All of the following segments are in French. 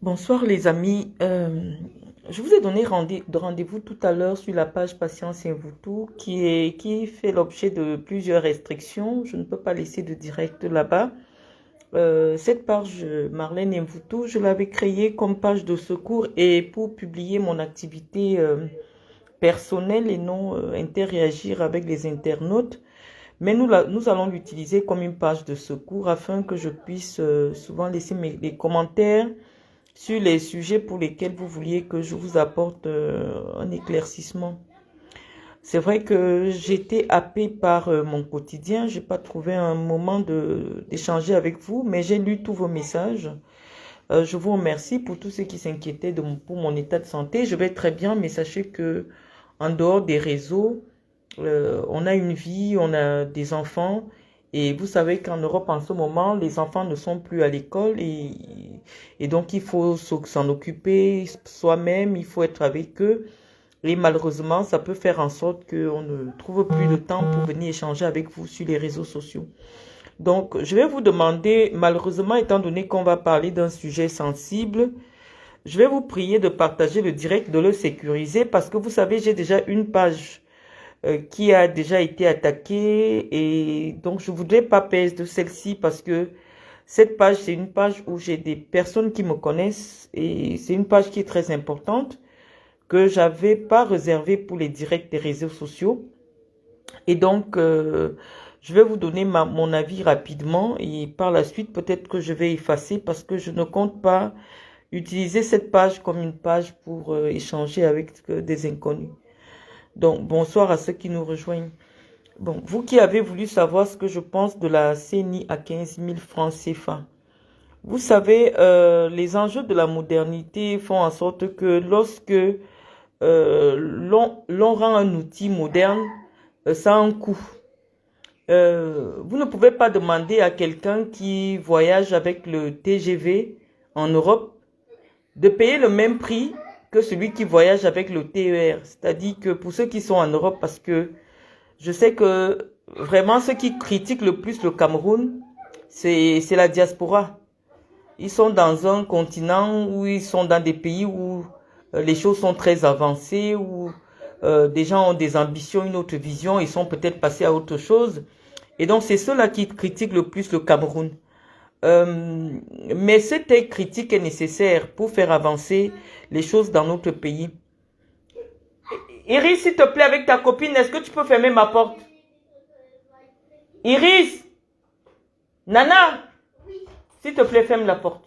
Bonsoir les amis. Je vous ai donné rendez-vous tout à l'heure sur la page Patience et vous tout qui fait l'objet de plusieurs restrictions. Je ne peux pas laisser de direct là-bas. Cette page Marlène et vous tout, je l'avais créée comme page de secours et pour publier mon activité personnelle et non interagir avec les internautes. Mais nous allons l'utiliser comme une page de secours afin que je puisse souvent laisser les commentaires sur les sujets pour lesquels vous vouliez que je vous apporte un éclaircissement. C'est vrai que j'étais happée par mon quotidien. J'ai pas trouvé un moment d'échanger avec vous, mais j'ai lu tous vos messages. Je vous remercie pour tous ceux qui s'inquiétaient pour mon état de santé. Je vais très bien, mais sachez que en dehors des réseaux, on a une vie, on a des enfants. Et vous savez qu'en Europe, en ce moment, les enfants ne sont plus à l'école et donc il faut s'en occuper soi-même, il faut être avec eux. Et malheureusement, ça peut faire en sorte qu'on ne trouve plus de temps pour venir échanger avec vous sur les réseaux sociaux. Donc, je vais vous demander, malheureusement, étant donné qu'on va parler d'un sujet sensible, je vais vous prier de partager le direct, de le sécuriser parce que vous savez, j'ai déjà une page qui a déjà été attaquée et donc je voudrais pas perdre de celle-ci parce que cette page, c'est une page où j'ai des personnes qui me connaissent et c'est une page qui est très importante que j'avais pas réservée pour les directs des réseaux sociaux. Et donc, je vais vous donner mon avis rapidement et par la suite, peut-être que je vais effacer parce que je ne compte pas utiliser cette page comme une page pour échanger avec des inconnus. Donc, bonsoir à ceux qui nous rejoignent. Bon, vous qui avez voulu savoir ce que je pense de la CENI à 15 000 francs CFA. Vous savez, les enjeux de la modernité font en sorte que lorsque l'on rend un outil moderne, ça a un coût. Vous ne pouvez pas demander à quelqu'un qui voyage avec le TGV en Europe de payer le même prix que celui qui voyage avec le TER. C'est-à-dire que pour ceux qui sont en Europe, parce que je sais que vraiment ceux qui critiquent le plus le Cameroun, c'est la diaspora. Ils sont dans un continent où ils sont dans des pays où les choses sont très avancées, où des gens ont des ambitions, une autre vision, ils sont peut-être passés à autre chose. Et donc c'est ceux-là qui critiquent le plus le Cameroun. Mais cette critique est nécessaire pour faire avancer les choses dans notre pays. Iris, s'il te plaît, avec ta copine, est-ce que tu peux fermer ma porte? Iris, Nana, s'il te plaît, ferme la porte.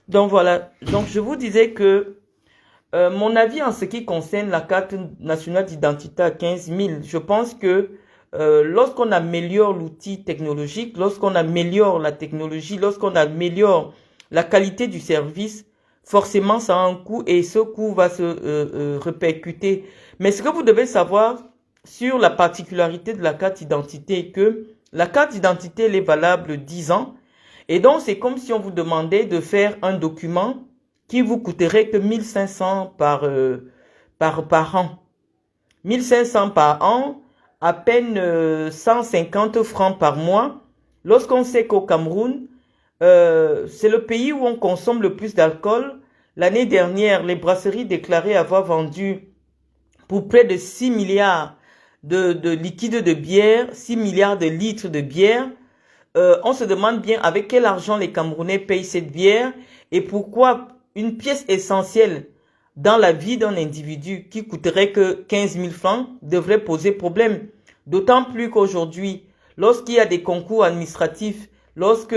Donc voilà, donc je vous disais que mon avis en ce qui concerne la carte nationale d'identité à 15 000, je pense que lorsqu'on améliore l'outil technologique, lorsqu'on améliore la technologie, lorsqu'on améliore la qualité du service, forcément ça a un coût et ce coût va se répercuter. Mais ce que vous devez savoir sur la particularité de la carte d'identité est que la carte d'identité elle est valable 10 ans et donc c'est comme si on vous demandait de faire un document qui vous coûterait que 1500 par an. 1500 par an, à peine 150 francs par mois. Lorsqu'on sait qu'au Cameroun, c'est le pays où on consomme le plus d'alcool. L'année dernière, les brasseries déclaraient avoir vendu pour près de 6 milliards de liquide de bière, 6 milliards de litres de bière. On se demande bien avec quel argent les Camerounais payent cette bière et pourquoi une pièce essentielle dans la vie d'un individu qui coûterait que 15 000 francs devrait poser problème. D'autant plus qu'aujourd'hui, lorsqu'il y a des concours administratifs, lorsque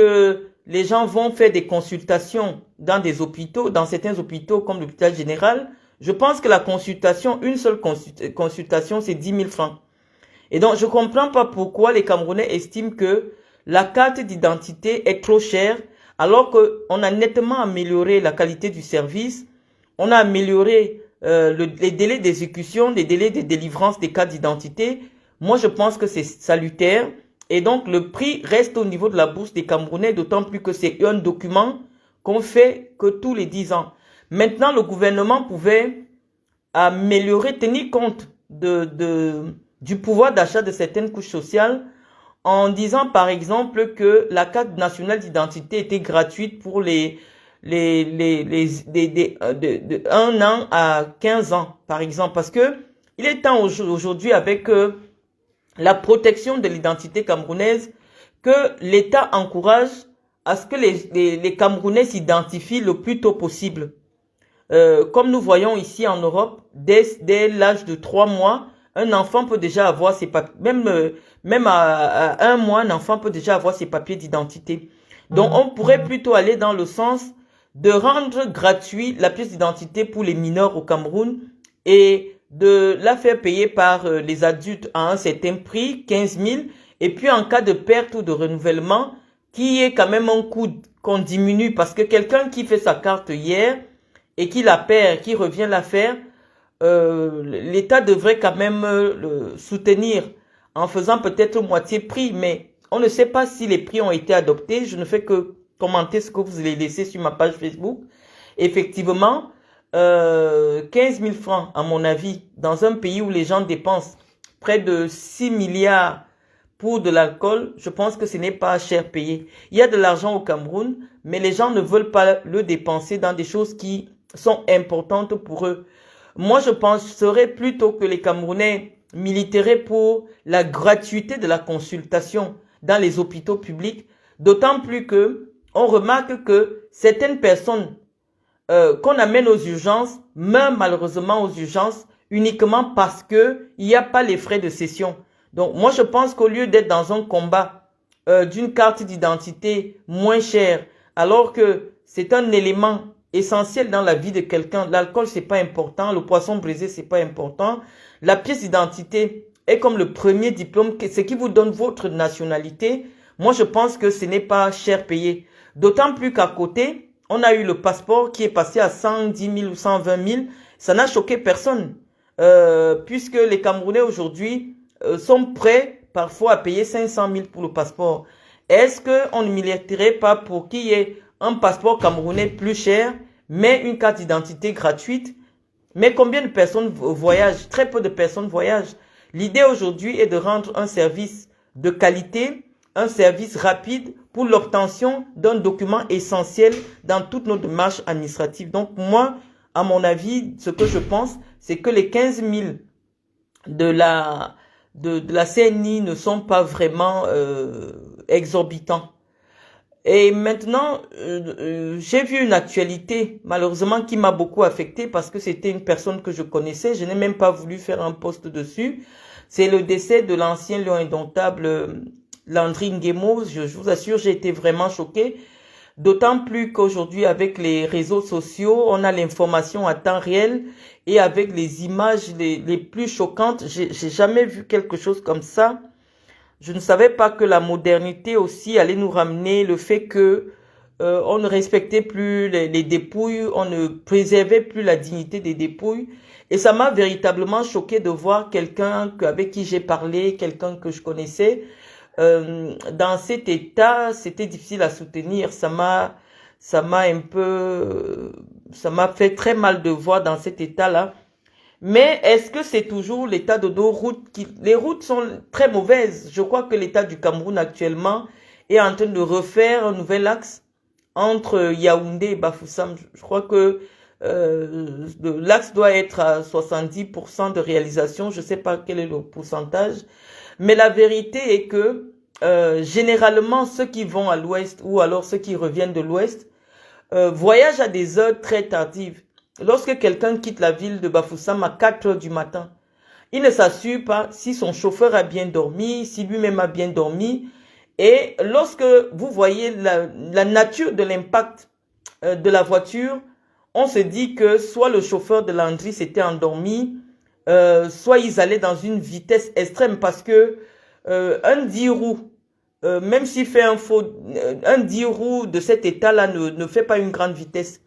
les gens vont faire des consultations dans des hôpitaux, dans certains hôpitaux comme l'hôpital général, je pense que la consultation, une seule consultation, c'est 10 000 francs. Et donc, je ne comprends pas pourquoi les Camerounais estiment que la carte d'identité est trop chère alors qu'on a nettement amélioré la qualité du service, on a amélioré les délais d'exécution, les délais de délivrance des cartes d'identité. Moi, je pense que c'est salutaire. Et donc, le prix reste au niveau de la bourse des Camerounais, d'autant plus que c'est un document qu'on fait que tous les 10 ans. Maintenant, le gouvernement pouvait améliorer, tenir compte du pouvoir d'achat de certaines couches sociales en disant par exemple que la carte nationale d'identité était gratuite pour de 1 an à 15 ans, par exemple. Parce que il est temps aujourd'hui avec la protection de l'identité camerounaise que l'État encourage à ce que les Camerounais s'identifient le plus tôt possible. Comme nous voyons ici en Europe, dès l'âge de 3 mois, un enfant peut déjà avoir ses papiers, même à 1 mois, un enfant peut déjà avoir ses papiers d'identité. Donc, on pourrait plutôt aller dans le sens de rendre gratuit la pièce d'identité pour les mineurs au Cameroun et de la faire payer par les adultes à un certain prix, 15 000, et puis en cas de perte ou de renouvellement, qui est quand même un coût qu'on diminue parce que quelqu'un qui fait sa carte hier et qui la perd, qui revient la faire, l'État devrait quand même le soutenir en faisant peut-être moitié prix, mais on ne sait pas si les prix ont été adoptés. Je ne fais que commenter ce que vous allez laisser sur ma page Facebook. Effectivement, 15 000 francs, à mon avis, dans un pays où les gens dépensent près de 6 milliards pour de l'alcool, je pense que ce n'est pas cher payé. Il y a de l'argent au Cameroun, mais les gens ne veulent pas le dépenser dans des choses qui sont importantes pour eux. Moi, je penserais plutôt que les Camerounais militeraient pour la gratuité de la consultation dans les hôpitaux publics, d'autant plus que on remarque que certaines personnes qu'on amène aux urgences meurent malheureusement aux urgences uniquement parce que il n'y a pas les frais de session. Donc, moi, je pense qu'au lieu d'être dans un combat d'une carte d'identité moins chère, alors que c'est un élément essentiel dans la vie de quelqu'un. L'alcool, c'est pas important. Le poisson brisé, c'est pas important. La pièce d'identité est comme le premier diplôme, ce qui vous donne votre nationalité. Moi, je pense que ce n'est pas cher payé. D'autant plus qu'à côté, on a eu le passeport qui est passé à 110 000 ou 120 000. Ça n'a choqué personne. Puisque les Camerounais aujourd'hui sont prêts parfois à payer 500 000 pour le passeport. Est-ce qu'on ne militerait pas pour qu'il y ait un passeport camerounais plus cher, mais une carte d'identité gratuite? Mais combien de personnes voyagent? Très peu de personnes voyagent. L'idée aujourd'hui est de rendre un service de qualité, un service rapide pour l'obtention d'un document essentiel dans toutes nos démarches administratives. Donc moi, à mon avis, ce que je pense, c'est que les 15 000 de la CNI ne sont pas vraiment exorbitants. Et maintenant, j'ai vu une actualité, malheureusement, qui m'a beaucoup affectée parce que c'était une personne que je connaissais. Je n'ai même pas voulu faire un post dessus. C'est le décès de l'ancien lion indomptable Landry Nguemo. Je vous assure, j'ai été vraiment choquée. D'autant plus qu'aujourd'hui, avec les réseaux sociaux, on a l'information à temps réel et avec les images les plus choquantes. J'ai jamais vu quelque chose comme ça. Je ne savais pas que la modernité aussi allait nous ramener le fait que on ne respectait plus les dépouilles, on ne préservait plus la dignité des dépouilles. Et ça m'a véritablement choqué de voir quelqu'un avec qui j'ai parlé, quelqu'un que je connaissais, dans cet état. C'était difficile à soutenir. Ça m'a fait très mal de voir dans cet état-là. Mais est-ce que c'est toujours l'état de nos routes les routes sont très mauvaises. Je crois que l'état du Cameroun actuellement est en train de refaire un nouvel axe entre Yaoundé et Bafoussam. Je crois que l'axe doit être à 70% de réalisation. Je ne sais pas quel est le pourcentage. Mais la vérité est que généralement, ceux qui vont à l'ouest ou alors ceux qui reviennent de l'ouest voyagent à des heures très tardives. Lorsque quelqu'un quitte la ville de Bafoussam à 4 heures du matin, il ne s'assure pas si son chauffeur a bien dormi, si lui-même a bien dormi. Et lorsque vous voyez la nature de l'impact de la voiture, on se dit que soit le chauffeur de Landry s'était endormi, soit ils allaient dans une vitesse extrême parce que un 10 roues, même s'il fait un 10 roues de cet état-là ne fait pas une grande vitesse.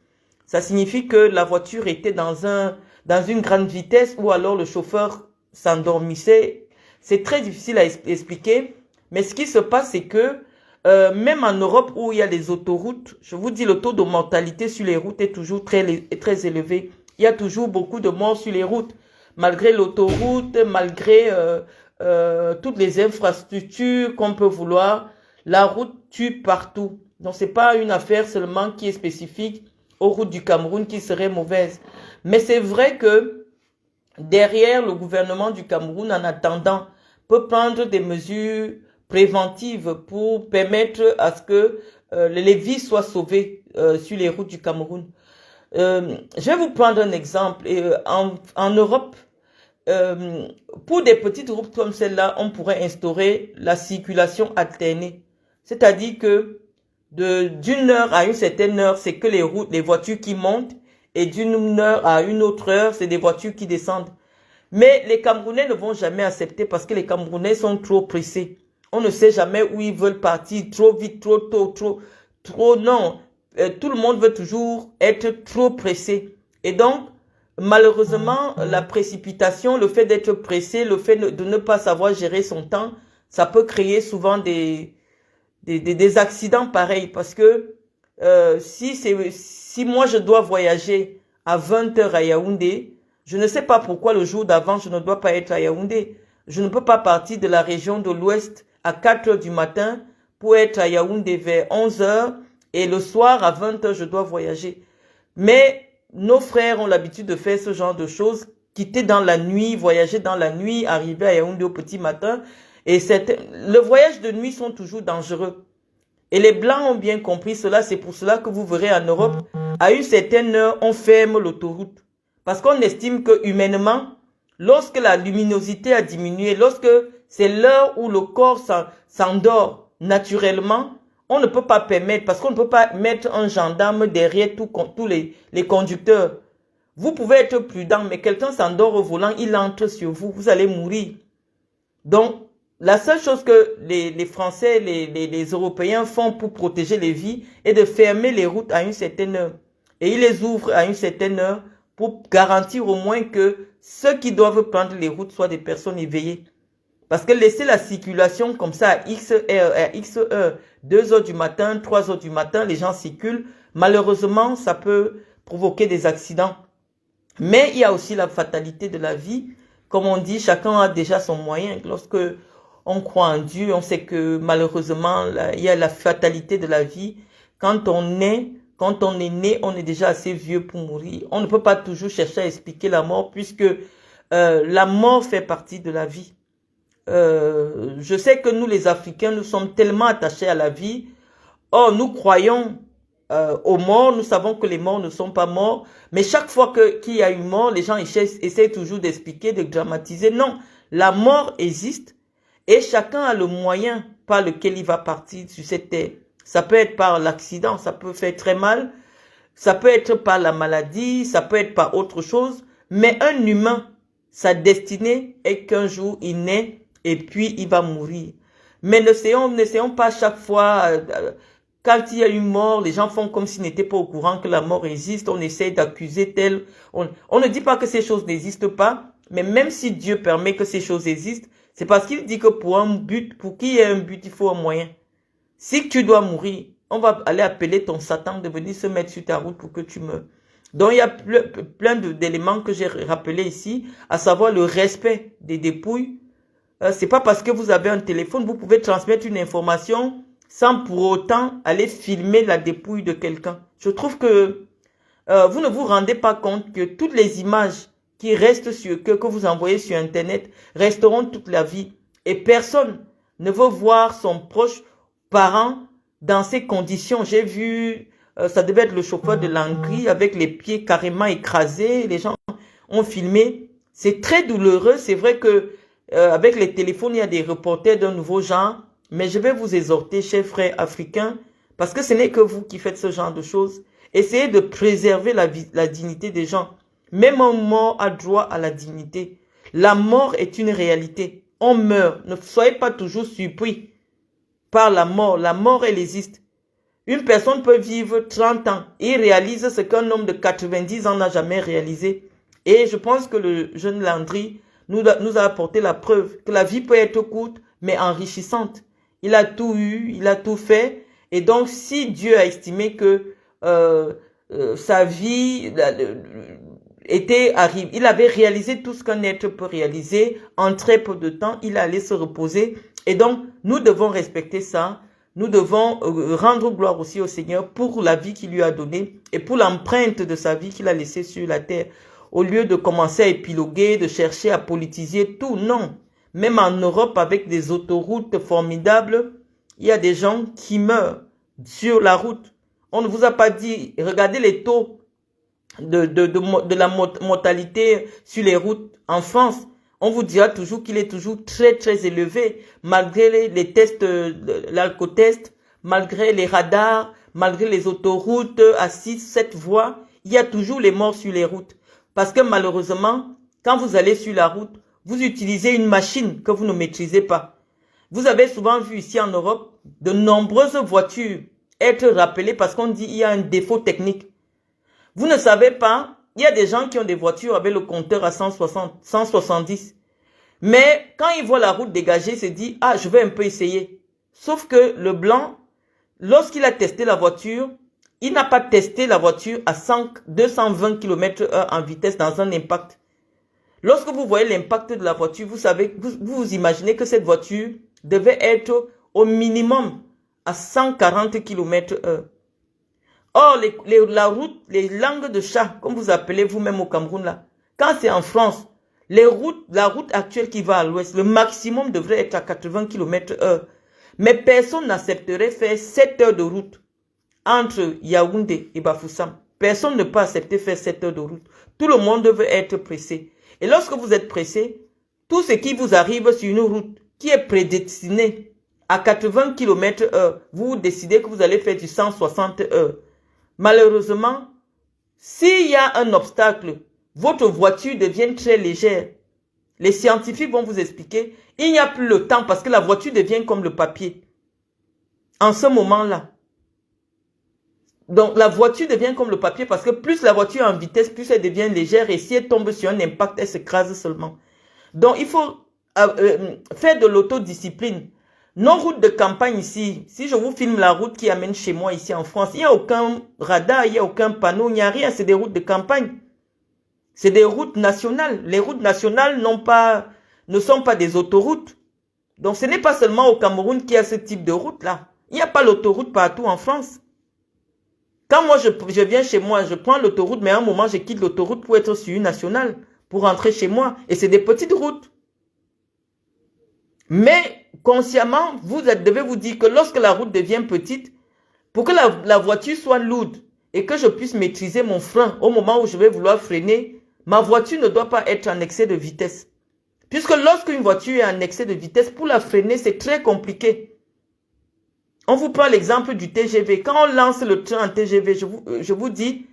Ça signifie que la voiture était dans une grande vitesse ou alors le chauffeur s'endormissait. C'est très difficile à expliquer. Mais ce qui se passe, c'est que même en Europe où il y a les autoroutes, je vous dis, le taux de mortalité sur les routes est toujours très élevé. Il y a toujours beaucoup de morts sur les routes. Malgré l'autoroute, malgré toutes les infrastructures qu'on peut vouloir. La route tue partout. Donc, c'est pas une affaire seulement qui est spécifique aux routes du Cameroun qui serait mauvaise. Mais c'est vrai que derrière, le gouvernement du Cameroun, en attendant, peut prendre des mesures préventives pour permettre à ce que les vies soient sauvées sur les routes du Cameroun. Je vais vous prendre un exemple. En Europe, pour des petites routes comme celle-là, on pourrait instaurer la circulation alternée. C'est-à-dire que d'une heure à une certaine heure, c'est que les voitures qui montent, et d'une heure à une autre heure, c'est des voitures qui descendent. Mais les Camerounais ne vont jamais accepter parce que les Camerounais sont trop pressés. On ne sait jamais où ils veulent partir, trop vite, trop tôt, trop non. Tout le monde veut toujours être trop pressé. Et donc, malheureusement, la précipitation, le fait d'être pressé, le fait de ne pas savoir gérer son temps, ça peut créer souvent des accidents pareils. Parce que si moi je dois voyager à 20 heures à Yaoundé, je ne sais pas pourquoi le jour d'avant je ne dois pas être à Yaoundé. Je ne peux pas partir de la région de l'Ouest à 4 heures du matin pour être à Yaoundé vers 11 heures et le soir à 20 heures je dois voyager. Mais nos frères ont l'habitude de faire ce genre de choses, quitter dans la nuit, voyager dans la nuit, arriver à Yaoundé au petit matin. Et le voyage de nuit sont toujours dangereux. Et les Blancs ont bien compris cela. C'est pour cela que vous verrez en Europe, à une certaine heure, on ferme l'autoroute. Parce qu'on estime que humainement, lorsque la luminosité a diminué, lorsque c'est l'heure où le corps s'endort naturellement, on ne peut pas permettre, parce qu'on ne peut pas mettre un gendarme derrière tous les conducteurs. Vous pouvez être prudent, mais quelqu'un s'endort au volant, il entre sur vous, vous allez mourir. Donc, la seule chose que les Français, les Européens font pour protéger les vies est de fermer les routes à une certaine heure. Et ils les ouvrent à une certaine heure pour garantir au moins que ceux qui doivent prendre les routes soient des personnes éveillées. Parce que laisser la circulation comme ça à X heure, 2 heures du matin, 3 heures du matin, les gens circulent, malheureusement, ça peut provoquer des accidents. Mais il y a aussi la fatalité de la vie. Comme on dit, chacun a déjà son moyen. Lorsque on croit en Dieu, on sait que malheureusement, il y a la fatalité de la vie. Quand on est né, on est déjà assez vieux pour mourir. On ne peut pas toujours chercher à expliquer la mort puisque la mort fait partie de la vie. Je sais que nous, les Africains, nous sommes tellement attachés à la vie. Or, nous croyons aux morts. Nous savons que les morts ne sont pas morts. Mais chaque fois qu'il y a une mort, les gens essaient toujours d'expliquer, de dramatiser. Non, la mort existe et chacun a le moyen par lequel il va partir sur cette terre. Ça peut être par l'accident, ça peut faire très mal. Ça peut être par la maladie, ça peut être par autre chose. Mais un humain, sa destinée est qu'un jour il naît et puis il va mourir. Mais n'essayons pas chaque fois, quand il y a une mort, les gens font comme s'ils n'étaient pas au courant que la mort existe. On essaie d'accuser tel. On ne dit pas que ces choses n'existent pas, mais même si Dieu permet que ces choses existent, c'est parce qu'il dit que pour un but, pour qu'il y ait un but, il faut un moyen. Si tu dois mourir, on va aller appeler ton Satan de venir se mettre sur ta route pour que tu meurs. Donc il y a plein d'éléments que j'ai rappelés ici, à savoir le respect des dépouilles. C'est pas parce que vous avez un téléphone, vous pouvez transmettre une information sans pour autant aller filmer la dépouille de quelqu'un. Je trouve que vous ne vous rendez pas compte que toutes les images qui restent que vous envoyez sur Internet resteront toute la vie. Et personne ne veut voir son proche parent dans ces conditions. J'ai vu, ça devait être le chauffeur de Langry avec les pieds carrément écrasés. Les gens ont filmé. C'est très douloureux. C'est vrai que avec les téléphones, il y a des reporters d'un nouveau genre. Mais je vais vous exhorter, chers frères africains, parce que ce n'est que vous qui faites ce genre de choses. Essayez de préserver la dignité des gens. Même un mort a droit à la dignité. La mort est une réalité. On meurt. Ne soyez pas toujours surpris par la mort. La mort, elle existe. Une personne peut vivre 30 ans et réalise ce qu'un homme de 90 ans n'a jamais réalisé. Et je pense que le jeune Landry nous a apporté la preuve que la vie peut être courte, mais enrichissante. Il a tout eu, il a tout fait. Et donc, si Dieu a estimé que sa vie il avait réalisé tout ce qu'un être peut réaliser en très peu de temps. Il allait se reposer. Et donc, nous devons respecter ça. Nous devons rendre gloire aussi au Seigneur pour la vie qu'il lui a donnée et pour l'empreinte de sa vie qu'il a laissée sur la terre. Au lieu de commencer à épiloguer, de chercher à politiser tout, non. Même en Europe, avec des autoroutes formidables, il y a des gens qui meurent sur la route. On ne vous a pas dit, regardez les taux de la mortalité sur les routes en France. On vous dira toujours qu'il est toujours très très élevé, malgré les tests, l'alcotest, malgré les radars, malgré les autoroutes à 6, 7 voies, il y a toujours les morts sur les routes. Parce que malheureusement, quand vous allez sur la route, vous utilisez une machine que vous ne maîtrisez pas. Vous avez souvent vu ici en Europe de nombreuses voitures être rappelées parce qu'on dit qu'il y a un défaut technique. Vous ne savez pas, il y a des gens qui ont des voitures avec le compteur à 160, 170. Mais quand ils voient la route dégagée, ils se disent, ah, je vais un peu essayer. Sauf que le blanc, lorsqu'il a testé la voiture, il n'a pas testé la voiture à 220 km/h en vitesse dans un impact. Lorsque vous voyez l'impact de la voiture, vous savez, vous imaginez que cette voiture devait être au minimum à 140 km/h. Or, la route, les langues de chat, comme vous appelez vous-même au Cameroun là, quand c'est en France, la route actuelle qui va à l'ouest, le maximum devrait être à 80 km/h. Mais personne n'accepterait faire 7 heures de route entre Yaoundé et Bafoussam. Personne ne peut accepter faire 7 heures de route. Tout le monde veut être pressé. Et lorsque vous êtes pressé, tout ce qui vous arrive sur une route qui est prédestinée à 80 km/h, vous décidez que vous allez faire du 160 heures. Malheureusement, s'il y a un obstacle, votre voiture devient très légère. Les scientifiques vont vous expliquer, il n'y a plus le temps parce que la voiture devient comme le papier. En ce moment-là. Donc, la voiture devient comme le papier parce que plus la voiture est en vitesse, plus elle devient légère et si elle tombe sur un impact, elle s'écrase seulement. Donc, il faut faire de l'autodiscipline. Nos routes de campagne ici, si je vous filme la route qui amène chez moi ici en France, il n'y a aucun radar, il n'y a aucun panneau, il n'y a rien, c'est des routes de campagne. C'est des routes nationales. Les routes nationales ne sont pas des autoroutes. Donc ce n'est pas seulement au Cameroun qu'il y a ce type de route-là. Il n'y a pas l'autoroute partout en France. Quand moi je viens chez moi, je prends l'autoroute, mais à un moment je quitte l'autoroute pour être sur une nationale, pour rentrer chez moi. Et c'est des petites routes. Mais consciemment, vous devez vous dire que lorsque la route devient petite, pour que la voiture soit lourde et que je puisse maîtriser mon frein au moment où je vais vouloir freiner, ma voiture ne doit pas être en excès de vitesse. Puisque lorsqu'une voiture est en excès de vitesse, pour la freiner, c'est très compliqué. On vous prend l'exemple du TGV. Quand on lance le train en TGV, je vous dis,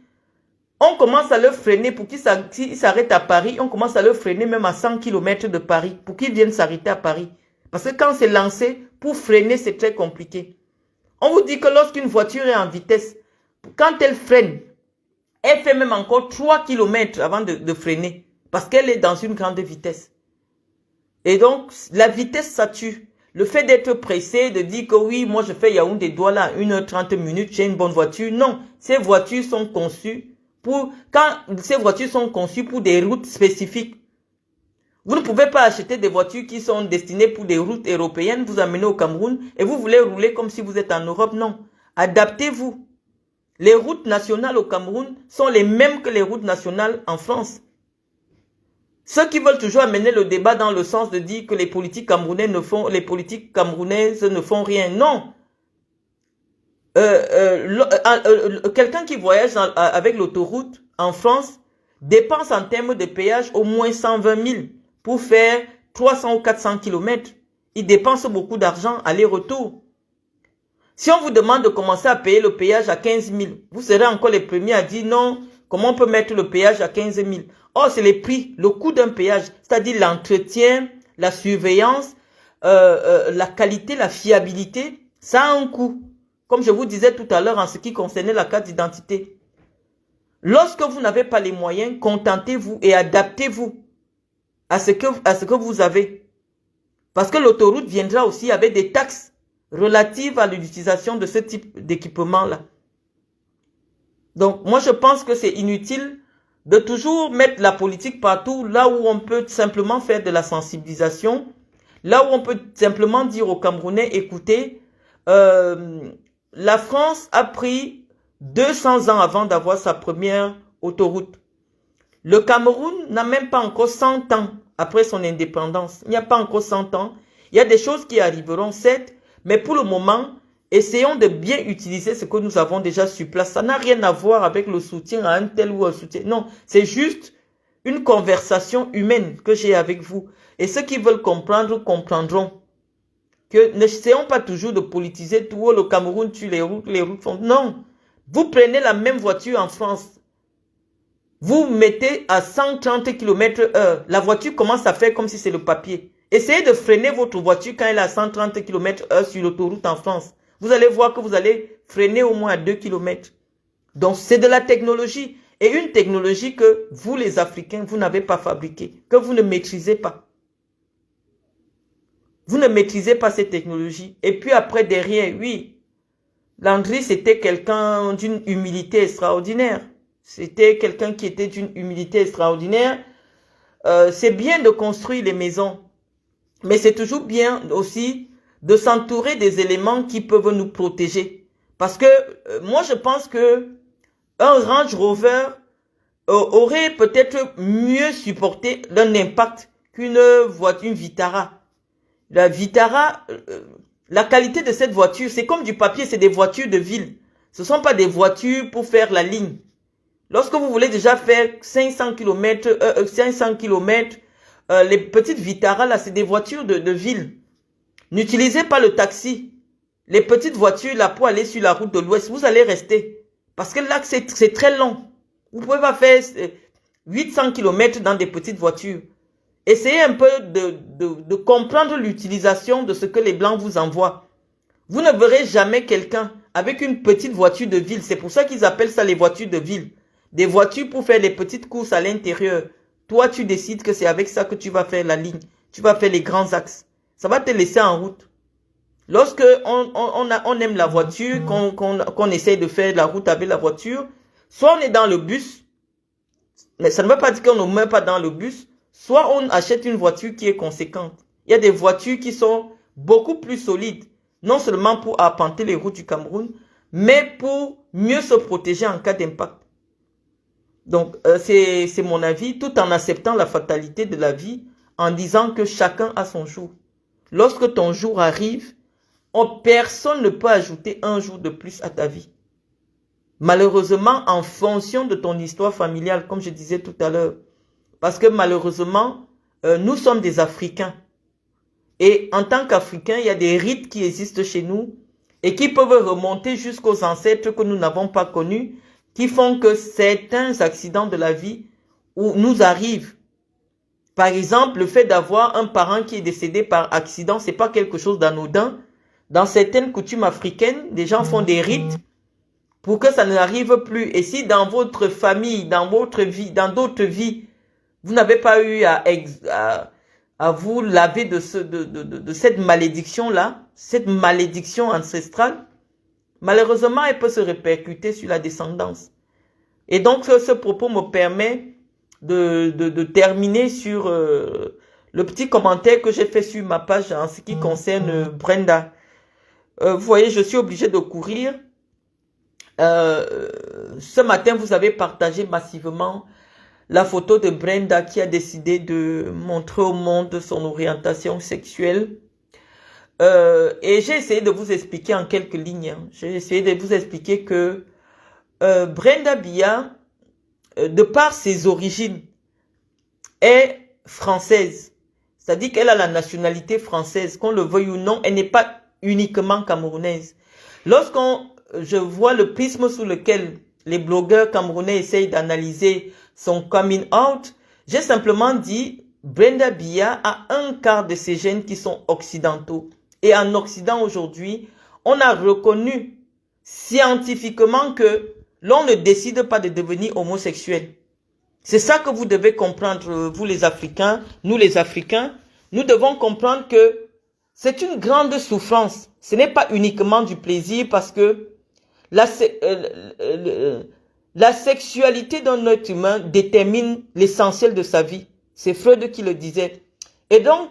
on commence à le freiner pour qu'il s'arrête à Paris. On commence à le freiner même à 100 km de Paris pour qu'il vienne s'arrêter à Paris. Parce que quand c'est lancé, pour freiner, c'est très compliqué. On vous dit que lorsqu'une voiture est en vitesse, quand elle freine, elle fait même encore 3 km avant de freiner. Parce qu'elle est dans une grande vitesse. Et donc, la vitesse, ça tue. Le fait d'être pressé, de dire que oui, moi je fais Yaoundé-Douala à 1h30 minutes, j'ai une bonne voiture. Non, ces voitures sont conçues pour des routes spécifiques. Vous ne pouvez pas acheter des voitures qui sont destinées pour des routes européennes, vous amener au Cameroun et vous voulez rouler comme si vous êtes en Europe. Non, adaptez-vous. Les routes nationales au Cameroun sont les mêmes que les routes nationales en France. Ceux qui veulent toujours amener le débat dans le sens de dire que les politiques camerounaises ne font rien. Non. Quelqu'un qui voyage avec l'autoroute en France dépense en termes de péage au moins 120 000 pour faire 300 ou 400 km. Il dépense beaucoup d'argent aller-retour. Si on vous demande de commencer à payer le péage à 15 000, vous serez encore les premiers à dire non, comment on peut mettre le péage à 15 000? Or, c'est les prix, le coût d'un péage, c'est-à-dire l'entretien, la surveillance, la qualité, la fiabilité, ça a un coût. Comme je vous disais tout à l'heure en ce qui concernait la carte d'identité. Lorsque vous n'avez pas les moyens, contentez-vous et adaptez-vous à ce que vous avez. Parce que l'autoroute viendra aussi avec des taxes relatives à l'utilisation de ce type d'équipement-là. Donc, moi, je pense que c'est inutile de toujours mettre la politique partout, là où on peut simplement faire de la sensibilisation, là où on peut simplement dire aux Camerounais, écoutez, la France a pris 200 ans avant d'avoir sa première autoroute. Le Cameroun n'a même pas encore 100 ans après son indépendance. Il n'y a pas encore 100 ans. Il y a des choses qui arriveront, certes, mais pour le moment, essayons de bien utiliser ce que nous avons déjà sur place. Ça n'a rien à voir avec le soutien à un tel ou un soutien. Non, c'est juste une conversation humaine que j'ai avec vous. Et ceux qui veulent comprendre, comprendront. Que n'essayons pas toujours de politiser tout. Le Cameroun tue les routes font. Non. Vous prenez la même voiture en France. Vous mettez à 130 km/h. La voiture commence à faire comme si c'est le papier. Essayez de freiner votre voiture quand elle est à 130 km/h sur l'autoroute en France. Vous allez voir que vous allez freiner au moins à 2 km. Donc, c'est de la technologie. Et une technologie que vous, les Africains, vous n'avez pas fabriquée. Que vous ne maîtrisez pas. Vous ne maîtrisez pas ces technologies. Et puis après, derrière, oui, Landry, c'était quelqu'un d'une humilité extraordinaire. C'était quelqu'un qui était d'une humilité extraordinaire. C'est bien de construire les maisons. Mais c'est toujours bien aussi de s'entourer des éléments qui peuvent nous protéger. Parce que moi, je pense que un Range Rover aurait peut-être mieux supporté d'un impact qu'une voiture, une Vitara. La Vitara, la qualité de cette voiture, c'est comme du papier, c'est des voitures de ville. Ce ne sont pas des voitures pour faire la ligne. Lorsque vous voulez déjà faire 500 km, les petites Vitara, là, c'est des voitures de ville. N'utilisez pas le taxi. Les petites voitures, là, pour aller sur la route de l'Ouest, vous allez rester. Parce que là, c'est très long. Vous ne pouvez pas faire 800 km dans des petites voitures. Essayez un peu de comprendre l'utilisation de ce que les Blancs vous envoient. Vous ne verrez jamais quelqu'un avec une petite voiture de ville. C'est pour ça qu'ils appellent ça les voitures de ville. Des voitures pour faire les petites courses à l'intérieur. Toi, tu décides que c'est avec ça que tu vas faire la ligne. Tu vas faire les grands axes. Ça va te laisser en route. Lorsque on aime la voiture, qu'on essaye de faire la route avec la voiture, soit on est dans le bus, mais ça ne veut pas dire qu'on ne meurt pas dans le bus, soit on achète une voiture qui est conséquente. Il y a des voitures qui sont beaucoup plus solides, non seulement pour arpenter les routes du Cameroun, mais pour mieux se protéger en cas d'impact. Donc, c'est mon avis, tout en acceptant la fatalité de la vie, en disant que chacun a son jour. Lorsque ton jour arrive, personne ne peut ajouter un jour de plus à ta vie. Malheureusement, en fonction de ton histoire familiale, comme je disais tout à l'heure. Parce que malheureusement, nous sommes des Africains. Et en tant qu'Africains, il y a des rites qui existent chez nous et qui peuvent remonter jusqu'aux ancêtres que nous n'avons pas connus, qui font que certains accidents de la vie nous arrivent. Par exemple, le fait d'avoir un parent qui est décédé par accident, c'est pas quelque chose d'anodin. Dans certaines coutumes africaines, des gens font des rites pour que ça n'arrive plus. Et si dans votre famille, dans votre vie, dans d'autres vies, vous n'avez pas eu à vous laver de cette malédiction-là, cette malédiction ancestrale, malheureusement, elle peut se répercuter sur la descendance. Et donc, ce propos me permet de terminer sur le petit commentaire que j'ai fait sur ma page en ce qui concerne Brenda. Vous voyez, je suis obligé de courir. Ce matin, vous avez partagé massivement la photo de Brenda qui a décidé de montrer au monde son orientation sexuelle. Et j'ai essayé de vous expliquer en quelques lignes. J'ai essayé de vous expliquer que Brenda Biya, de par ses origines, est française. C'est-à-dire qu'elle a la nationalité française. Qu'on le veuille ou non, elle n'est pas uniquement camerounaise. Je vois le prisme sous lequel les blogueurs camerounais essayent d'analyser son coming out, j'ai simplement dit Brenda Biya a un quart de ses gènes qui sont occidentaux. Et en Occident aujourd'hui, on a reconnu scientifiquement que l'on ne décide pas de devenir homosexuel. C'est ça que vous devez comprendre, vous les Africains, nous les Africains. Nous devons comprendre que c'est une grande souffrance. Ce n'est pas uniquement du plaisir parce que la sexualité d'un être humain détermine l'essentiel de sa vie. C'est Freud qui le disait. Et donc,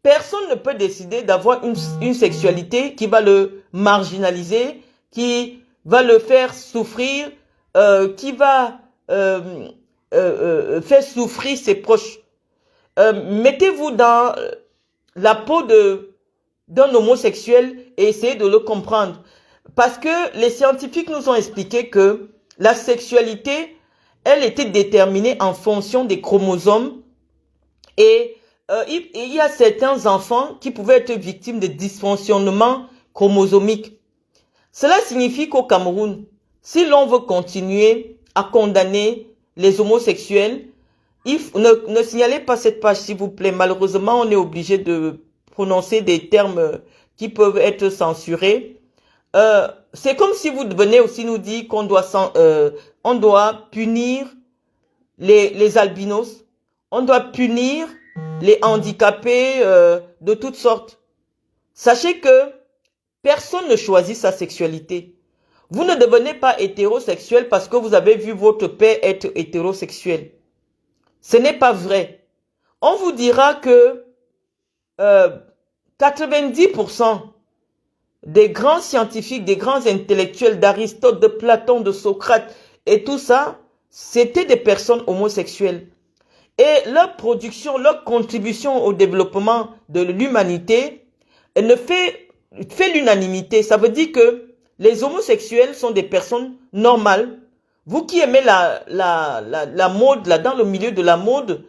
personne ne peut décider d'avoir une sexualité qui va le marginaliser, qui va le faire souffrir, qui va faire souffrir ses proches. Mettez-vous dans la peau d'un homosexuel et essayez de le comprendre. Parce que les scientifiques nous ont expliqué que la sexualité, elle était déterminée en fonction des chromosomes et il y a certains enfants qui pouvaient être victimes de dysfonctionnements chromosomiques. Cela signifie qu'au Cameroun, si l'on veut continuer à condamner les homosexuels, ne signalez pas cette page s'il vous plaît. Malheureusement, on est obligé de prononcer des termes qui peuvent être censurés. C'est comme si vous venez aussi nous dire qu'on doit punir les albinos, on doit punir les handicapés de toutes sortes. Sachez que personne ne choisit sa sexualité. Vous ne devenez pas hétérosexuel parce que vous avez vu votre père être hétérosexuel. Ce n'est pas vrai. On vous dira que 90% des grands scientifiques, des grands intellectuels d'Aristote, de Platon, de Socrate et tout ça, c'était des personnes homosexuelles. Et leur production, leur contribution au développement de l'humanité fait l'unanimité. Ça veut dire que les homosexuels sont des personnes normales. Vous qui aimez la mode, là, dans le milieu de la mode,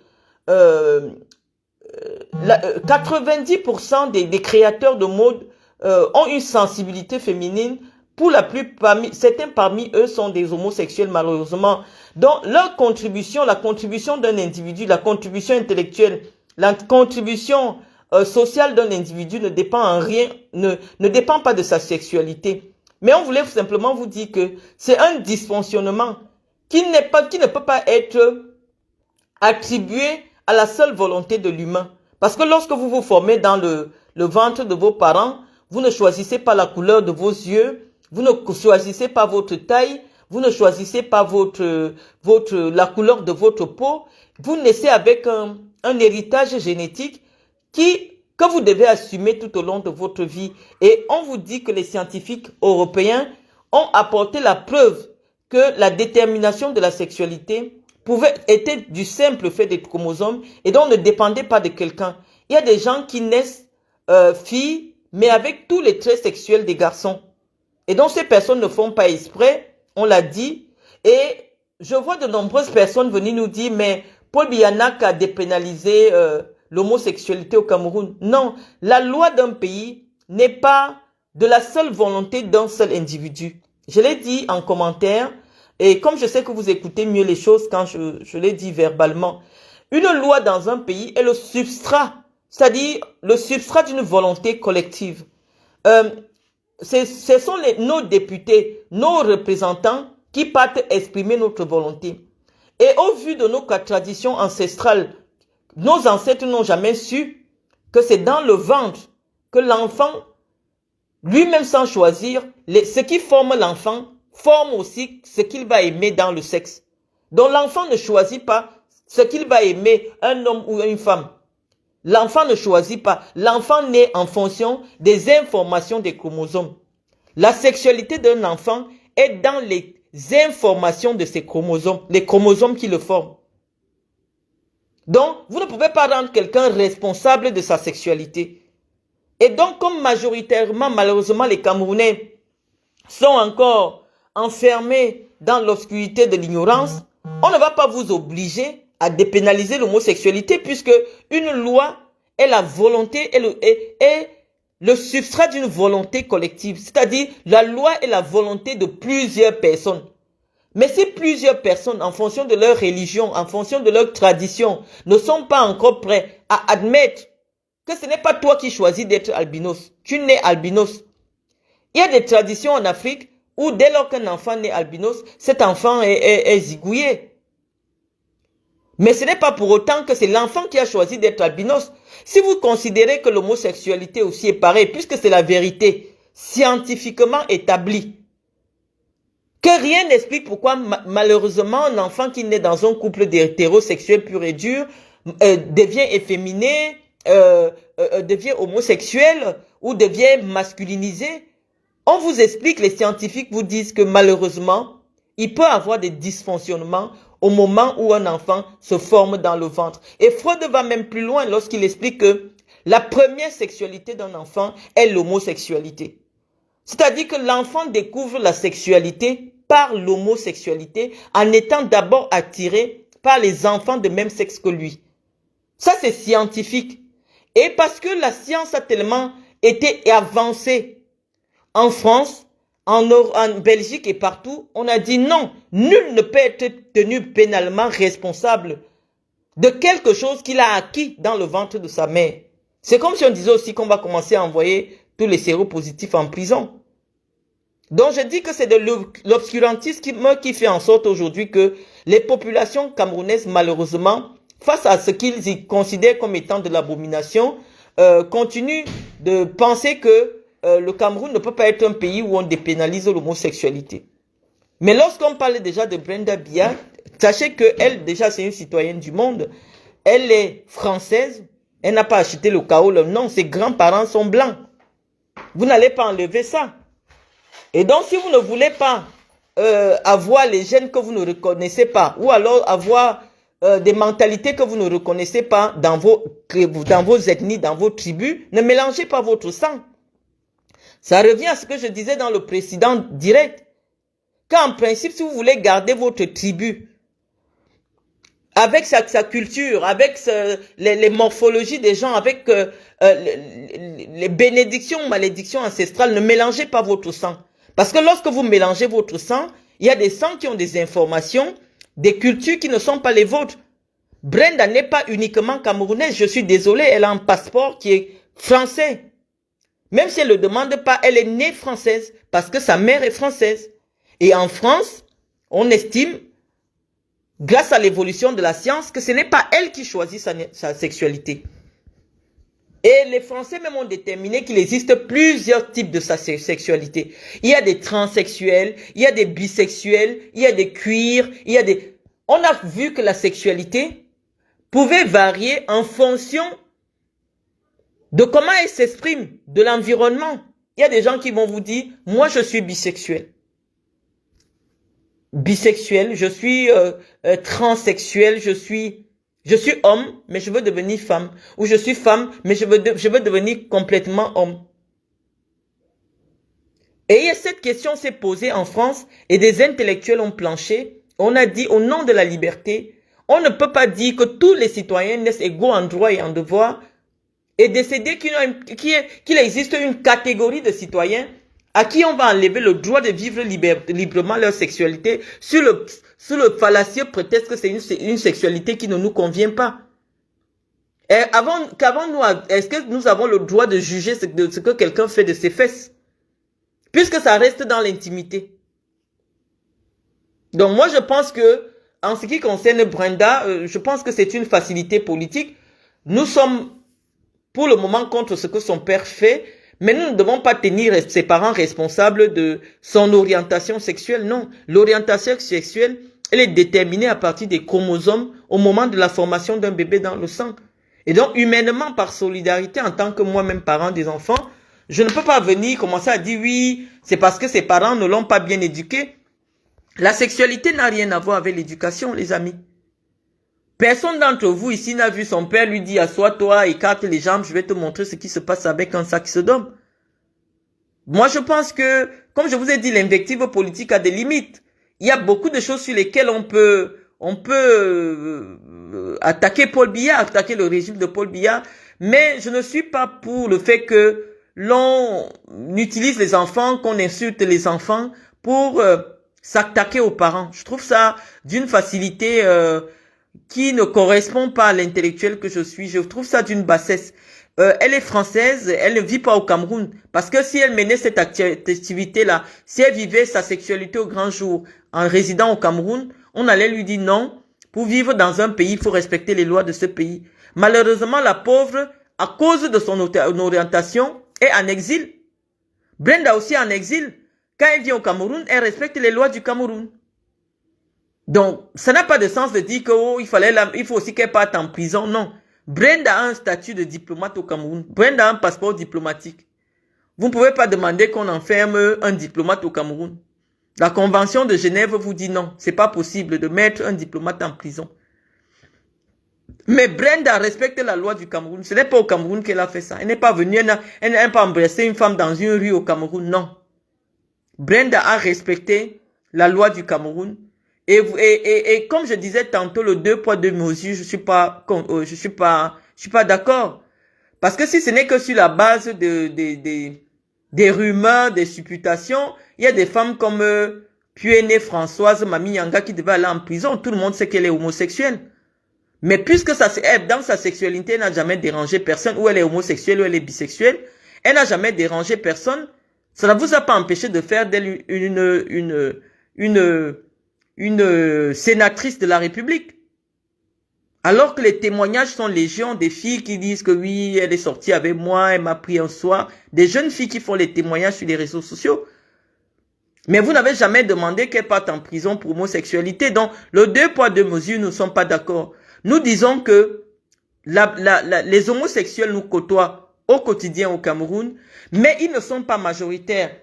90% des créateurs de mode ont une sensibilité féminine. Pour la plupart, certains parmi eux sont des homosexuels malheureusement. Donc leur contribution, la contribution d'un individu, la contribution intellectuelle, la contribution sociale d'un individu ne dépend en rien, ne dépend pas de sa sexualité. Mais on voulait simplement vous dire que c'est un dysfonctionnement qui ne peut pas être attribué à la seule volonté de l'humain. Parce que lorsque vous vous formez dans le ventre de vos parents, vous ne choisissez pas la couleur de vos yeux, vous ne choisissez pas votre taille, vous ne choisissez pas la couleur de votre peau. Vous naissez avec un héritage génétique que vous devez assumer tout au long de votre vie. Et on vous dit que les scientifiques européens ont apporté la preuve que la détermination de la sexualité était du simple fait des chromosomes et donc ne dépendait pas de quelqu'un. Il y a des gens qui naissent filles, mais avec tous les traits sexuels des garçons. Et donc ces personnes ne font pas exprès, on l'a dit. Et je vois de nombreuses personnes venir nous dire, mais Paul Biya a dépénalisé l'homosexualité au Cameroun. Non, la loi d'un pays n'est pas de la seule volonté d'un seul individu. Je l'ai dit en commentaire, et comme je sais que vous écoutez mieux les choses quand je l'ai dit verbalement, une loi dans un pays est le substrat, c'est-à-dire le substrat d'une volonté collective. Ce sont nos députés, nos représentants qui partent exprimer notre volonté. Et au vu de nos traditions ancestrales, nos ancêtres n'ont jamais su que c'est dans le ventre que l'enfant, lui-même sans choisir, ce qui forme l'enfant, forme aussi ce qu'il va aimer dans le sexe. Donc l'enfant ne choisit pas ce qu'il va aimer, un homme ou une femme. L'enfant ne choisit pas. L'enfant naît en fonction des informations des chromosomes. La sexualité d'un enfant est dans les informations de ses chromosomes, les chromosomes qui le forment. Donc, vous ne pouvez pas rendre quelqu'un responsable de sa sexualité. Et donc, comme majoritairement, malheureusement, les Camerounais sont encore enfermés dans l'obscurité de l'ignorance, on ne va pas vous obliger à dépénaliser l'homosexualité puisque une loi est la volonté est le substrat d'une volonté collective. C'est-à-dire, la loi est la volonté de plusieurs personnes. Mais si plusieurs personnes, en fonction de leur religion, en fonction de leur tradition, ne sont pas encore prêts à admettre que ce n'est pas toi qui choisis d'être albinos, tu nais albinos. Il y a des traditions en Afrique où dès lors qu'un enfant naît albinos, cet enfant est zigouillé. Mais ce n'est pas pour autant que c'est l'enfant qui a choisi d'être albinos. Si vous considérez que l'homosexualité aussi est pareil, puisque c'est la vérité scientifiquement établie, Que rien n'explique pourquoi, malheureusement, un enfant qui naît dans un couple d'hétérosexuels pur et dur devient efféminé, devient homosexuel ou devient masculinisé. On vous explique, les scientifiques vous disent que malheureusement, il peut y avoir des dysfonctionnements au moment où un enfant se forme dans le ventre. Et Freud va même plus loin lorsqu'il explique que la première sexualité d'un enfant est l'homosexualité. C'est-à-dire que l'enfant découvre la sexualité par l'homosexualité en étant d'abord attiré par les enfants de même sexe que lui. Ça, c'est scientifique. Et parce que la science a tellement été avancée en France, en Belgique et partout, on a dit non, nul ne peut être tenu pénalement responsable de quelque chose qu'il a acquis dans le ventre de sa mère. C'est comme si on disait aussi qu'on va commencer à envoyer tous les séropositifs en prison. Donc je dis que c'est de l'obscurantisme qui fait en sorte aujourd'hui que les populations camerounaises, malheureusement, face à ce qu'ils y considèrent comme étant de l'abomination, continuent de penser que le Cameroun ne peut pas être un pays où on dépénalise l'homosexualité. Mais lorsqu'on parle déjà de Brenda Biya, sachez qu'elle, déjà, c'est une citoyenne du monde. Elle est française. Elle n'a pas acheté le chaos. Non, ses grands-parents sont blancs. Vous n'allez pas enlever ça. Et donc, si vous ne voulez pas avoir les gènes que vous ne reconnaissez pas, ou alors avoir des mentalités que vous ne reconnaissez pas dans vos ethnies, dans vos tribus, ne mélangez pas votre sang. Ça revient à ce que je disais dans le précédent direct. Qu'en principe, si vous voulez garder votre tribu, avec sa culture, avec les morphologies des gens, avec les bénédictions, malédictions ancestrales, ne mélangez pas votre sang. Parce que lorsque vous mélangez votre sang, il y a des sangs qui ont des informations, des cultures qui ne sont pas les vôtres. Brenda n'est pas uniquement camerounaise, je suis désolé, elle a un passeport qui est français. Même si elle ne le demande pas, elle est née française parce que sa mère est française. Et en France, on estime, grâce à l'évolution de la science, que ce n'est pas elle qui choisit sa sexualité. Et les Français même ont déterminé qu'il existe plusieurs types de sexualité. Il y a des transsexuels, il y a des bisexuels, il y a des queers, il y a des... On a vu que la sexualité pouvait varier en fonction de comment elle s'exprime, de l'environnement. Il y a des gens qui vont vous dire, moi je suis bisexuel. Bisexuel, je suis transsexuel, je suis homme, mais je veux devenir femme. Ou je suis femme, mais je veux devenir complètement homme. Et cette question s'est posée en France et des intellectuels ont planché. On a dit, au nom de la liberté, on ne peut pas dire que tous les citoyens naissent égaux en droit et en devoir et décider qu'il existe une catégorie de citoyens à qui on va enlever le droit de vivre librement leur sexualité sous le fallacieux prétexte que c'est une sexualité qui ne nous convient pas. Est-ce que nous avons le droit de juger ce que quelqu'un fait de ses fesses? Puisque ça reste dans l'intimité. Donc moi je pense que, en ce qui concerne Brenda, je pense que c'est une facilité politique. Nous sommes pour le moment contre ce que son père fait, mais nous ne devons pas tenir ses parents responsables de son orientation sexuelle. Non, l'orientation sexuelle, elle est déterminée à partir des chromosomes au moment de la formation d'un bébé dans le sang. Et donc, humainement, par solidarité, en tant que moi-même parent des enfants, je ne peux pas venir commencer à dire oui, c'est parce que ses parents ne l'ont pas bien éduqué. La sexualité n'a rien à voir avec l'éducation, les amis. Personne d'entre vous ici n'a vu son père lui dire, assois-toi, écarte les jambes, je vais te montrer ce qui se passe avec un sac d'homme. Moi, je pense que, comme je vous ai dit, l'invective politique a des limites. Il y a beaucoup de choses sur lesquelles on peut attaquer Paul Biya, attaquer le régime de Paul Biya, mais je ne suis pas pour le fait que l'on utilise les enfants, qu'on insulte les enfants pour s'attaquer aux parents. Je trouve ça d'une facilité qui ne correspond pas à l'intellectuel que je suis. Je trouve ça d'une bassesse. Elle est française, elle ne vit pas au Cameroun. Parce que si elle menait cette activité-là, si elle vivait sa sexualité au grand jour en résidant au Cameroun, on allait lui dire non. Pour vivre dans un pays, il faut respecter les lois de ce pays. Malheureusement, la pauvre, à cause de son orientation, est en exil. Brenda aussi en exil. quand elle vient au Cameroun, elle respecte les lois du Cameroun. Donc, ça n'a pas de sens de dire qu'il faut aussi qu'elle parte en prison. Non. Brenda a un statut de diplomate au Cameroun. Brenda a un passeport diplomatique. Vous ne pouvez pas demander qu'on enferme un diplomate au Cameroun. La Convention de Genève vous dit non. C'est pas possible de mettre un diplomate en prison. Mais Brenda respecte la loi du Cameroun. Ce n'est pas au Cameroun qu'elle a fait ça. Elle n'est pas venue, elle n'a pas embrassé une femme dans une rue au Cameroun. Non. Brenda a respecté la loi du Cameroun. Et comme je disais tantôt, le 2 poids 2 mesures, je suis pas d'accord. Parce que si ce n'est que sur la base des rumeurs, des supputations, il y a des femmes comme Puene Françoise Mami Yanga qui devait aller en prison. Tout le monde sait qu'elle est homosexuelle. Mais puisque dans sa sexualité, elle n'a jamais dérangé personne, ou elle est homosexuelle, ou elle est bisexuelle, elle n'a jamais dérangé personne, ça ne vous a pas empêché de faire d'elle une sénatrice de la République. Alors que les témoignages sont légion, des filles qui disent que oui, elle est sortie avec moi, elle m'a pris un soir, des jeunes filles qui font les témoignages sur les réseaux sociaux. Mais vous n'avez jamais demandé qu'elle parte en prison pour homosexualité. Donc, le 2 poids 2 mesures, nous ne sommes pas d'accord. Nous disons que les homosexuels nous côtoient au quotidien au Cameroun, mais ils ne sont pas majoritaires.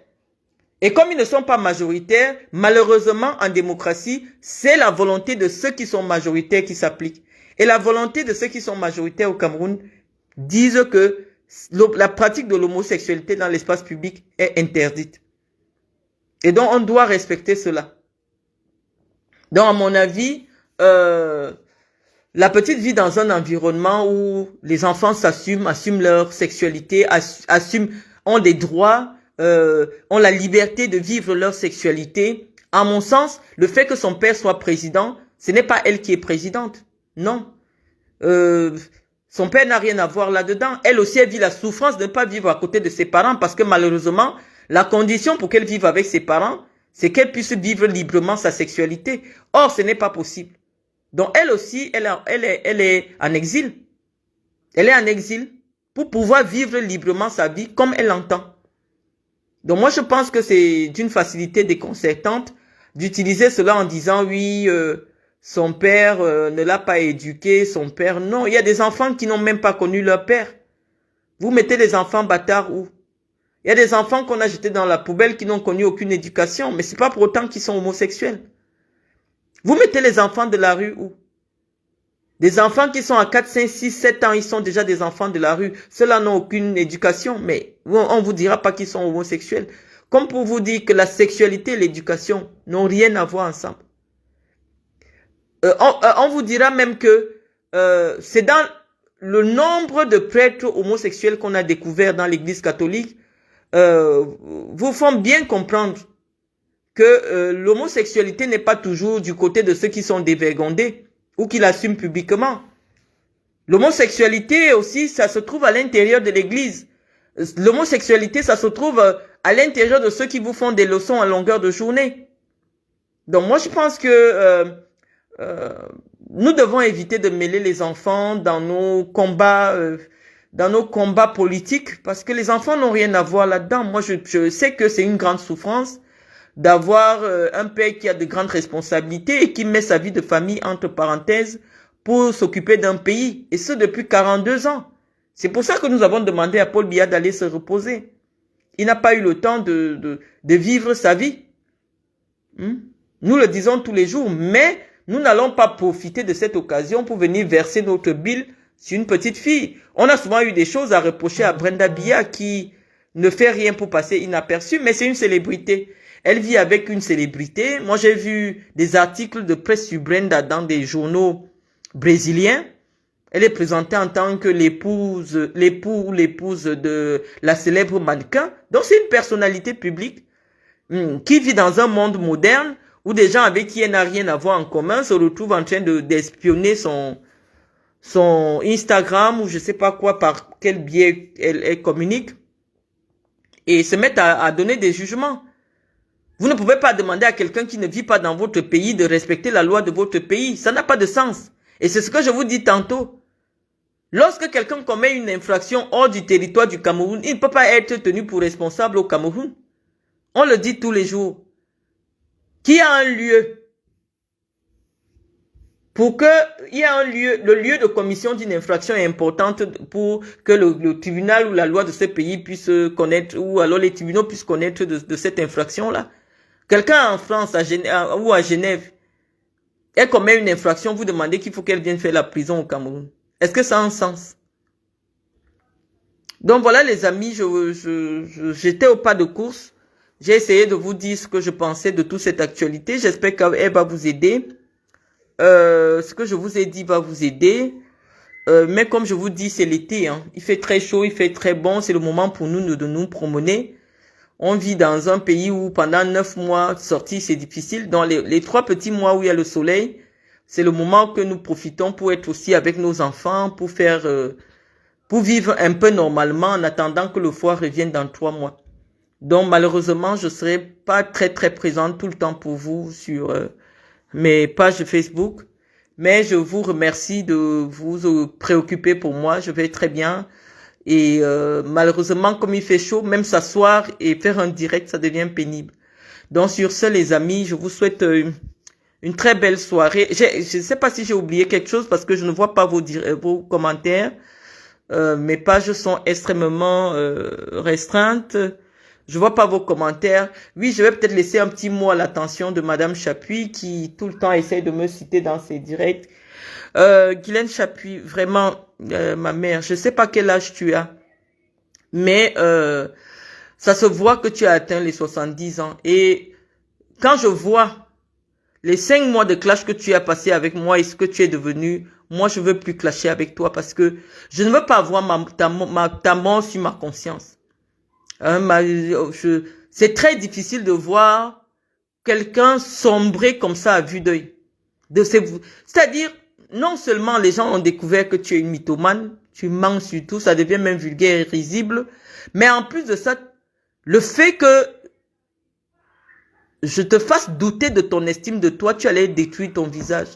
Et comme ils ne sont pas majoritaires, malheureusement, en démocratie, c'est la volonté de ceux qui sont majoritaires qui s'applique. Et la volonté de ceux qui sont majoritaires au Cameroun disent que la pratique de l'homosexualité dans l'espace public est interdite. Et donc, on doit respecter cela. Donc, à mon avis, la petite vit dans un environnement où les enfants assument leur sexualité, ont des droits, ont la liberté de vivre leur sexualité. À mon sens, le fait que son père soit président, ce n'est pas elle qui est présidente. Non. Son père n'a rien à voir là-dedans. Elle aussi, elle vit la souffrance de ne pas vivre à côté de ses parents parce que malheureusement, la condition pour qu'elle vive avec ses parents, c'est qu'elle puisse vivre librement sa sexualité. Or, ce n'est pas possible. Donc, elle aussi, elle est en exil. Elle est en exil pour pouvoir vivre librement sa vie comme elle l'entend. Donc, moi, je pense que c'est d'une facilité déconcertante d'utiliser cela en disant, oui, son père ne l'a pas éduqué, son père, non. Il y a des enfants qui n'ont même pas connu leur père. Vous mettez les enfants bâtards où? Il y a des enfants qu'on a jetés dans la poubelle qui n'ont connu aucune éducation, mais c'est pas pour autant qu'ils sont homosexuels. Vous mettez les enfants de la rue où? Des enfants qui sont à 4, 5, 6, 7 ans, ils sont déjà des enfants de la rue. Ceux-là n'ont aucune éducation, mais on vous dira pas qu'ils sont homosexuels. Comme pour vous dire que la sexualité et l'éducation n'ont rien à voir ensemble. On vous dira même que c'est dans le nombre de prêtres homosexuels qu'on a découvert dans l'église catholique, vous font bien comprendre que l'homosexualité n'est pas toujours du côté de ceux qui sont dévergondés ou qui l'assument publiquement. L'homosexualité aussi, ça se trouve à l'intérieur de l'église. L'homosexualité, ça se trouve à l'intérieur de ceux qui vous font des leçons à longueur de journée. Donc moi, je pense que nous devons éviter de mêler les enfants dans nos combats politiques, parce que les enfants n'ont rien à voir là-dedans. Moi, je sais que c'est une grande souffrance d'avoir un père qui a de grandes responsabilités et qui met sa vie de famille entre parenthèses pour s'occuper d'un pays, et ce depuis 42 ans. C'est pour ça que nous avons demandé à Paul Biya d'aller se reposer. Il n'a pas eu le temps de vivre sa vie. Nous le disons tous les jours, mais nous n'allons pas profiter de cette occasion pour venir verser notre bile sur une petite fille. On a souvent eu des choses à reprocher à Brenda Biya qui ne fait rien pour passer inaperçue, mais c'est une célébrité. Elle vit avec une célébrité. Moi, j'ai vu des articles de presse sur Brenda dans des journaux brésiliens. Elle est présentée en tant que l'épouse de la célèbre mannequin. Donc, c'est une personnalité publique qui vit dans un monde moderne où des gens avec qui elle n'a rien à voir en commun se retrouvent en train d'espionner son Instagram ou je sais pas quoi, par quel biais elle communique, et se mettent à donner des jugements. Vous ne pouvez pas demander à quelqu'un qui ne vit pas dans votre pays de respecter la loi de votre pays. Ça n'a pas de sens. Et c'est ce que je vous dis tantôt. Lorsque quelqu'un commet une infraction hors du territoire du Cameroun, il ne peut pas être tenu pour responsable au Cameroun. On le dit tous les jours. Qu'il y a un lieu pour que il y a un lieu, le lieu de commission d'une infraction est importante pour que le tribunal ou la loi de ce pays puisse connaître, ou alors les tribunaux puissent connaître de cette infraction-là. Quelqu'un en France ou à Genève, elle commet une infraction, vous demandez qu'il faut qu'elle vienne faire la prison au Cameroun. Est-ce que ça a un sens? Donc voilà les amis, j'étais au pas de course. J'ai essayé de vous dire ce que je pensais de toute cette actualité. J'espère qu'elle va vous aider. Ce que je vous ai dit va vous aider. Mais comme je vous dis, c'est l'été. Hein. Il fait très chaud, il fait très bon. C'est le moment pour nous de nous promener. On vit dans un pays où pendant 9 mois, sortir c'est difficile. Dans les 3 petits mois où il y a le soleil, c'est le moment que nous profitons pour être aussi avec nos enfants, pour faire, pour vivre un peu normalement en attendant que le froid revienne dans 3 mois. Donc malheureusement, je serai pas très présente tout le temps pour vous sur mes pages Facebook. Mais je vous remercie de vous préoccuper pour moi. Je vais très bien. Et malheureusement, comme il fait chaud, même s'asseoir et faire un direct, ça devient pénible. Donc sur ce, les amis, je vous souhaite une très belle soirée. Je ne sais pas si j'ai oublié quelque chose parce que je ne vois pas vos commentaires. Mes pages sont extrêmement restreintes. Je vois pas vos commentaires. Oui, je vais peut-être laisser un petit mot à l'attention de Madame Chapuis qui tout le temps essaie de me citer dans ses directs. Guylaine Chapuis, vraiment, ma mère, je sais pas quel âge tu as, mais ça se voit que tu as atteint les 70 ans. Et quand je vois les 5 mois de clash que tu as passé avec moi et ce que tu es devenu, moi je veux plus clasher avec toi parce que je ne veux pas avoir ta mort sur ma conscience. C'est très difficile de voir quelqu'un sombrer comme ça à vue d'œil. C'est-à-dire, non seulement les gens ont découvert que tu es une mythomane, tu mens surtout, ça devient même vulgaire et risible, mais en plus de ça, le fait que je te fasse douter de ton estime de toi, tu allais détruire ton visage.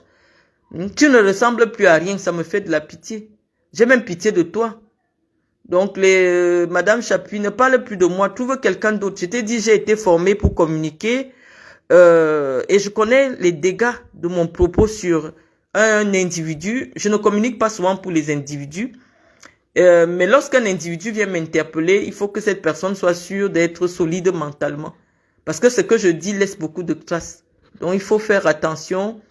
Tu ne ressembles plus à rien, ça me fait de la pitié. J'ai même pitié de toi. Donc, Madame Chapuis, ne parle plus de moi, trouve quelqu'un d'autre. Je t'ai dit, j'ai été formée pour communiquer et je connais les dégâts de mon propos sur un individu. Je ne communique pas souvent pour les individus, mais lorsqu'un individu vient m'interpeller, il faut que cette personne soit sûre d'être solide mentalement. Parce que ce que je dis laisse beaucoup de traces. Donc, il faut faire attention.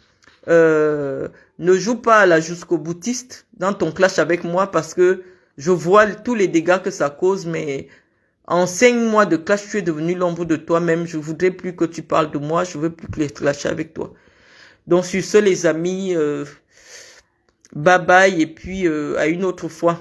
Ne joue pas à la jusqu'au boutiste dans ton clash avec moi parce que je vois tous les dégâts que ça cause, mais en 5 mois de clash, tu es devenu l'ombre de toi-même. Je voudrais plus que tu parles de moi, je veux plus clasher avec toi. Donc sur ce, les amis, bye bye et puis à une autre fois.